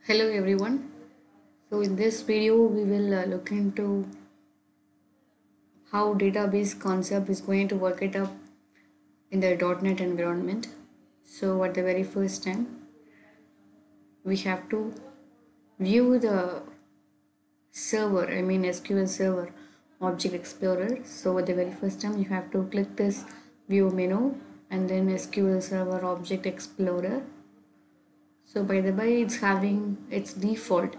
Hello everyone. So in this video we will look into how database concept is going to work it up in the .NET environment. So at the very first time we have to view the server, SQL Server Object Explorer. So at the very first time you have to click this view menu and then SQL Server Object Explorer. So by the way, it's having its default.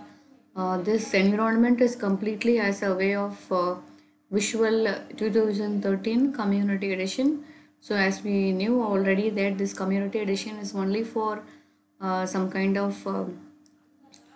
This environment is completely as a way of Visual 2013 Community Edition. So as we knew already that this Community Edition is only for some kind of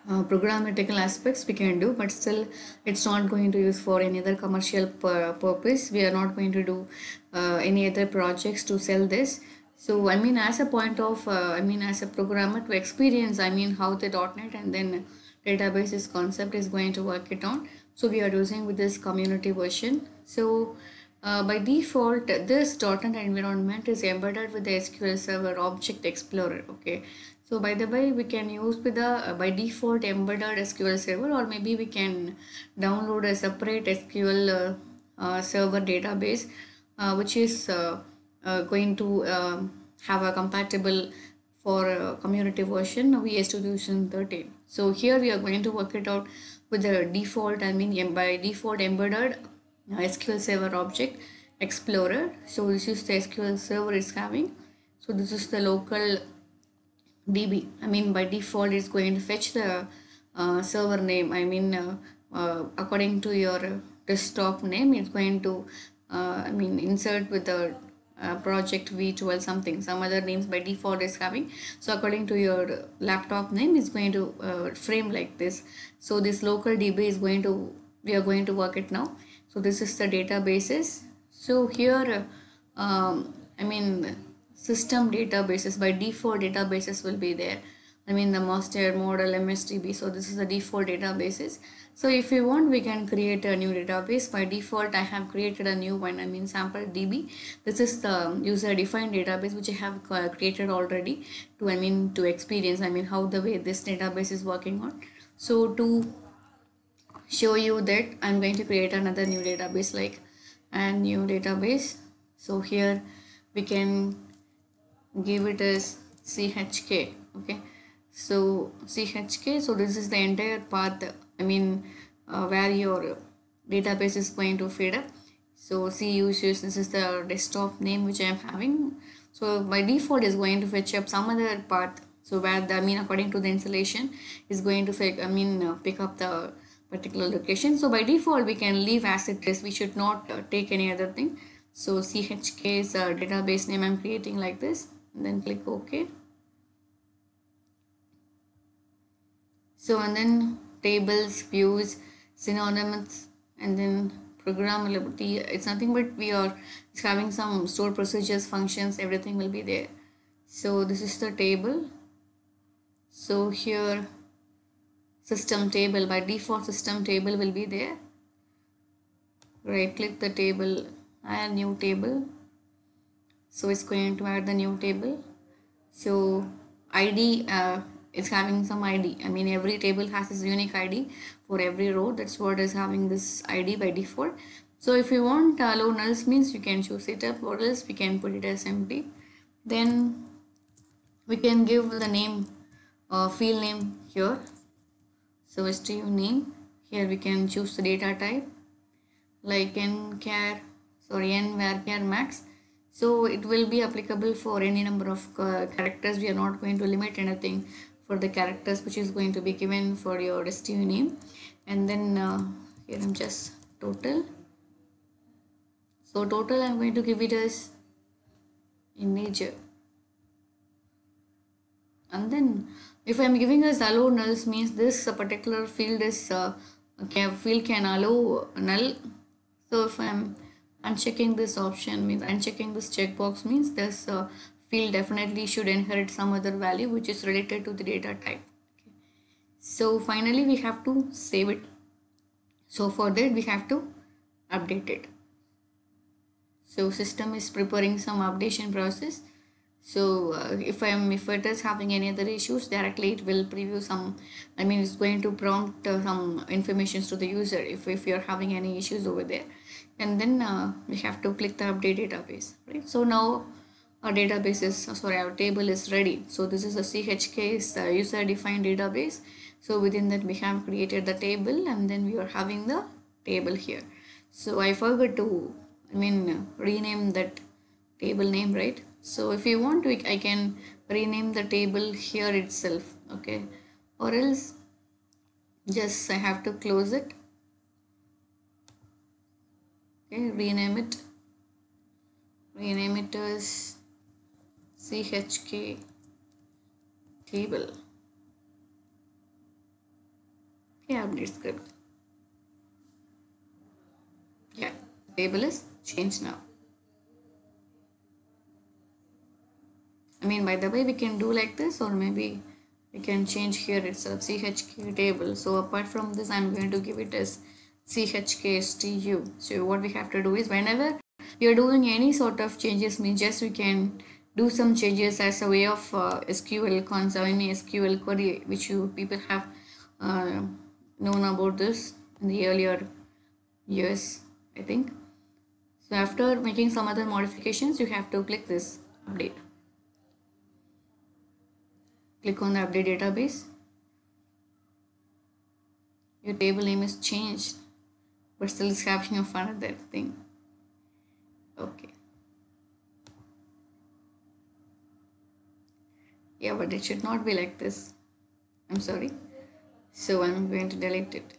programmatical aspects we can do, but still it's not going to use for any other commercial purpose. We are not going to do any other projects to sell this. So as a point of as a programmer to experience how the .NET and then databases concept is going to work it on, so we are using with this community version. So by default this .NET environment is embedded with the SQL Server Object Explorer. Okay, so by the way we can use with the by default embedded SQL Server, or maybe we can download a separate SQL server database which is going to have a compatible for community version VS 2013. So here we are going to work it out with the default by default embedded SQL Server Object Explorer. So this is the SQL Server is having. So this is the local DB. By default it's going to fetch the server name. According to your desktop name, it's going to insert with the project v12 something, some other names by default is having. So according to your laptop name is going to frame like this. So this local DB is going to, we are going to work it now. So this is the databases. So here system databases, by default databases will be there. The master model MSDB. So this is the default databases. So if we want, we can create a new database. By default I have created a new one, sample DB. This is the user defined database which I have created already to experience how the way this database is working on. So to show you that, I'm going to create another new database, like a new database. So here we can give it as chk. Okay, so chk, so this is the entire path where your database is going to feed up. So C users, this is the desktop name which I am having. So by default is going to fetch up some other path, so where the according to the installation is going to pick up the particular location. So by default we can leave as it is, we should not take any other thing. So chk is a database name I'm creating like this, and then click OK. So and then tables, views, synonyms, and then programmability. It's nothing but it's having some stored procedures, functions, everything will be there. So this is the table. So here system table, by default system table will be there. Right click the table, add new table. So it's going to add the new table. So ID is having some ID. Every table has its unique ID for every row. That's what is having this ID by default. So if you want allow nulls, means you can choose it up, or else we can put it as empty. Then we can give the name, field name here. So stu name, here we can choose the data type like n varchar max. So it will be applicable for any number of characters. We are not going to limit anything for the characters which is going to be given for your stu name. And then here I'm just total. So total I'm going to give it as integer. And then if I'm giving as allow nulls, means this particular field is field can allow null. So if I'm unchecking this option, means unchecking this checkbox, means this field definitely should inherit some other value which is related to the data type. Okay. So finally we have to save it. So for that we have to update it. So system is preparing some updation process. So if it is having any other issues, directly it will preview some, I mean it's going to prompt some informations to the user if you're having any issues over there. And then we have to click the update database, right? So now our database is, sorry, our table is ready. So this is a chk is a user defined database. So within that we have created the table, and then we are having the table here. So I forgot to, I mean, rename that table name, right? So if you want, I can rename the table here itself, okay? Or else just I have to close it, okay? Rename it as chk table, okay? Update script, yeah, table is changed now. I mean, by the way, we can do like this, or maybe we can change here itself chk table. So apart from this, I'm going to give it as chkstu. So what we have to do is, whenever we are doing any sort of changes, means just we can do some changes as a way of SQL concept, any SQL query, which you people have uh, known about this in the earlier years, I think. So after making some other modifications, you have to click this update. Click on the update database. Your table name is changed, but still it's having a fun at that thing. Okay. Yeah, but it should not be like this. I'm sorry. So I'm going to delete it.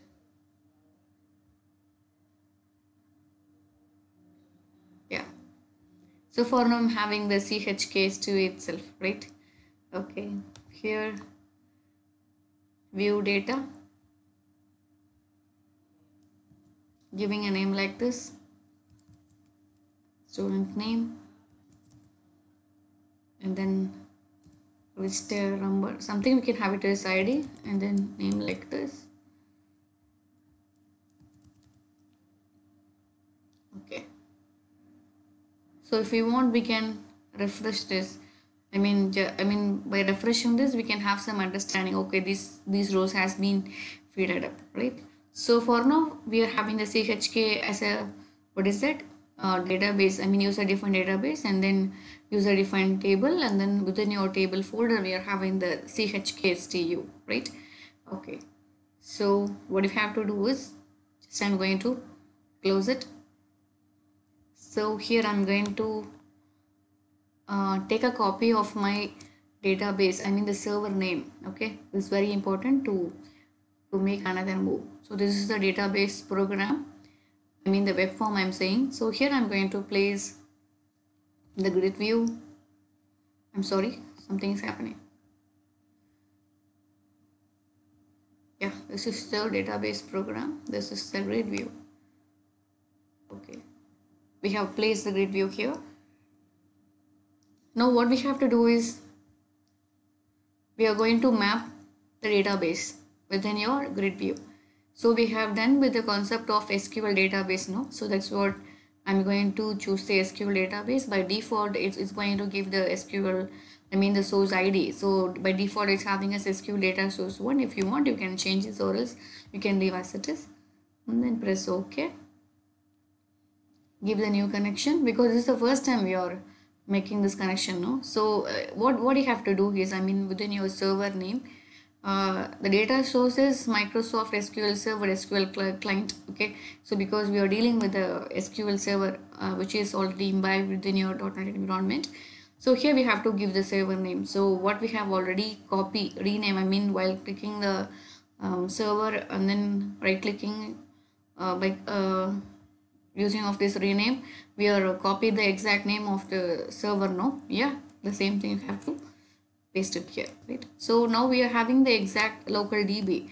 Yeah. So for now I'm having the chk to itself, right? Okay. Here, view data, giving a name like this, student name, and then register number, something we can have it as id, and then name like this. Okay. So if we want, we can refresh this. I mean, by refreshing this, we can have some understanding. Okay, these rows has been filled up, right? So for now, we are having the chk as a, what is that? Database. I mean, user defined database, and then user defined table, and then within your table folder, we are having the chkstu, right? Okay. So what you have to do is, just I'm going to close it. So here I'm going to take a copy of my database, I mean the server name. Okay, it's very important to make another move. So this is the database program, I mean the web form I'm saying. So here I'm going to place the grid view. I'm sorry, something is happening. Yeah, this is the database program, this is the grid view. Okay, we have placed the grid view here. Now what we have to do is, we are going to map the database within your grid view. So we have done with the concept of SQL database, no? So that's what I'm going to choose, the SQL database. By default, it's going to give the SQL, I mean the source ID. So by default, it's having a SQL data source 1. If you want, you can change this, or else you can leave as it is. And then press OK. Give the new connection, because this is the first time we are making this connection, no? So what you have to do is, I mean within your server name, the data source is Microsoft SQL Server SQL client. Okay, so because we are dealing with the SQL Server which is already imbibed within your .NET environment, so here we have to give the server name. So what we have already rename, I mean while clicking the server and then right clicking by using of this rename, we are copy the exact name of the server, no? Yeah, the same thing you have to paste it here, right? So now we are having the exact local DB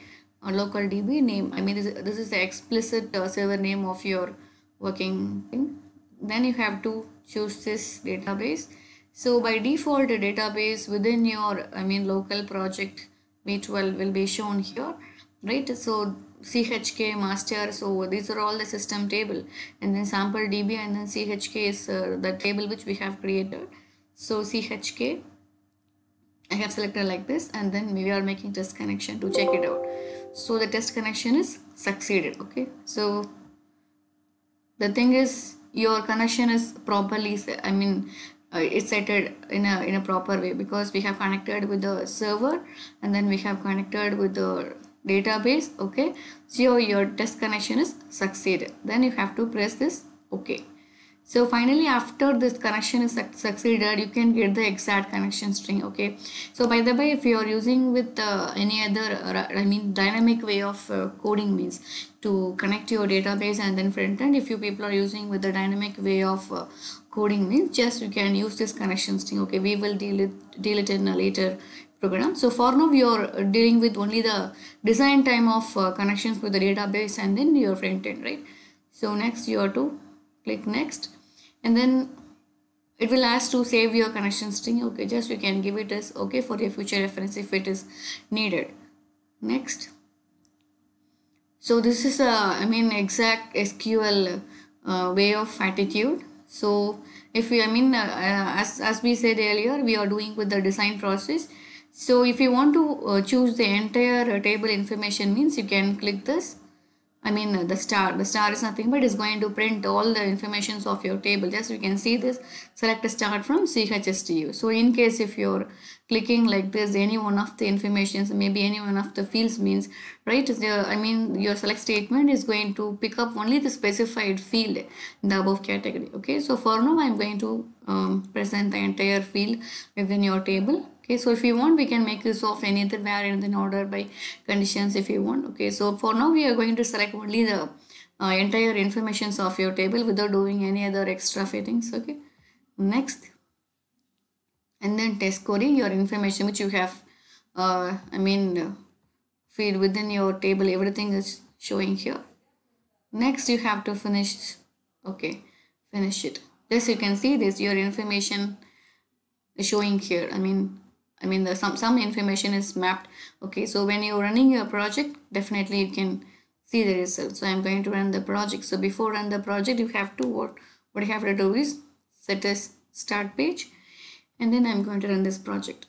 name. I mean this is the explicit server name of your working thing. Then you have to choose this database. So by default, the database within your, I mean local project V12 will be shown here, right? So chk master, so these are all the system table, and then sample db, and then chk is the table which we have created. So chk, I have selected like this, and then we are making test connection to check it out. So the test connection is succeeded. Okay, so the thing is your connection is properly it's set in a proper way, because we have connected with the server and then we have connected with the database. Okay, so your test connection is succeeded, then you have to press this okay. So finally, after this connection is succeeded, you can get the exact connection string. Okay. So by the way, if you are using with any other, dynamic way of coding means to connect your database and then front end. If you people are using with the dynamic way of coding means, just you can use this connection string. Okay. We will deal it in a later program. So for now, we are dealing with only the design time of connections with the database and then your front end, right? So next you have to click next, and then it will ask to save your connection string. Okay, just you can give it as okay for your future reference if it is needed. Next. So this is a exact SQL way of attitude. So if we as we said earlier, we are doing with the design process. So if you want to choose the entire table information means, you can click this. The star. The star is nothing but is going to print all the informations of your table. Just you can see this. Select a start from CHSTU. So in case if you're clicking like this, any one of the informations, maybe any one of the fields means, right? Your select statement is going to pick up only the specified field in the above category. Okay. So for now, I'm going to present the entire field within your table. Okay, so if you want, we can make use of any other variant in order by conditions if you want. Okay, so for now we are going to select only the entire informations of your table without doing any other extra fittings. Okay, next, and then test coding your information which you have feed within your table. Everything is showing here. Next, you have to finish. Okay, finish it. Just you can see this, your information is showing here. The some information is mapped. Okay, so when you're running your project, definitely you can see the result. So I'm going to run the project. So before run the project, you have to what you have to do is set a start page, and then I'm going to run this project.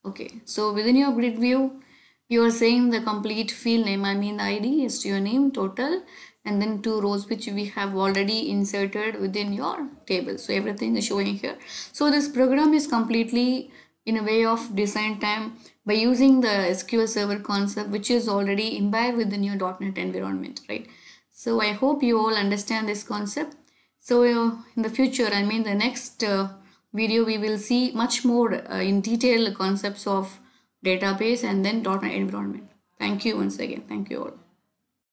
Okay, so within your grid view, you are saying the complete field name, the ID is your name total, and then 2 rows which we have already inserted within your table. So everything is showing here. So this program is completely in a way of design time by using the SQL Server concept, which is already imbibed within your .NET environment, right? So I hope you all understand this concept. So in the future, the next video, we will see much more in detail concepts of database and then .NET environment. Thank you once again. Thank you all.